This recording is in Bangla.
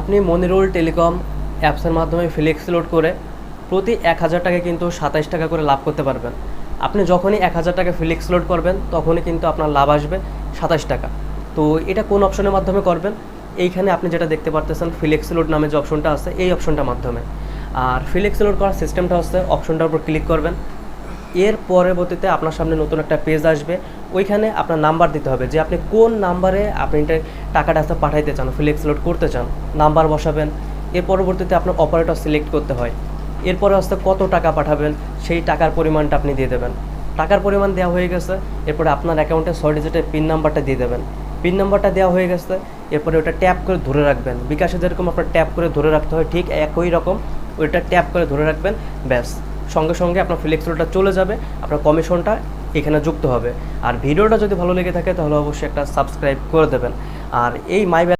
আপনি মনিরুল টেলিকম অ্যাপসের মাধ্যমে ফ্লেক্স লোড করে প্রতি 1000 টাকায় কিন্তু 27 টাকা করে লাভ করতে পারবেন। আপনি যখনই 1000 টাকা ফ্লেক্স লোড করবেন তখনই কিন্তু আপনার লাভ আসবে 27 টাকা। তো এটা কোন অপশনের মাধ্যমে করবেন? এইখানে আপনি যেটা দেখতে পারতেছেন ফ্লেক্স লোড নামে যে অপশনটা আছে এই অপশনটার মাধ্যমে। আর ফ্লেক্স লোড করার সিস্টেমটা হচ্ছে অপশনটার উপর ক্লিক করবেন, এর পরবর্তীতে আপনার সামনে নতুন একটা পেজ আসবে। ওইখানে আপনার নাম্বার দিতে হবে যে আপনি কোন নাম্বারে আপনি টাকাটা পাঠাইতে চান, ফ্লেক্স লোড করতে চান, নাম্বার বসাবেন। এর পরবর্তীতে আপনার অপারেটর সিলেক্ট করতে হয়। এরপরে কত টাকা পাঠাবেন সেই টাকার পরিমাণটা আপনি দিয়ে দেবেন। টাকার পরিমাণ দেওয়া হয়ে গেছে, এরপরে আপনার অ্যাকাউন্টে 6 ডিজিটের পিন নাম্বারটা দিয়ে দেবেন। পিন নাম্বারটা দেওয়া হয়ে গেছে, এরপরে ওটা ট্যাপ করে ধরে রাখবেন। বিকাশে যেরকম আপনার ট্যাপ করে ধরে রাখতে হয় ঠিক একই রকম ওইটা ট্যাপ করে ধরে রাখবেন, ব্যাস সঙ্গে সঙ্গে আপনার ফ্লেক্স লোডটা চলে যাবে, আপনার কমিশনটা এখানে যুক্ত হবে। আর ভিডিওটা যদি ভালো লেগে থাকে তাহলে অবশ্যই একটা সাবস্ক্রাইব করে দেবেন। আর এই মাই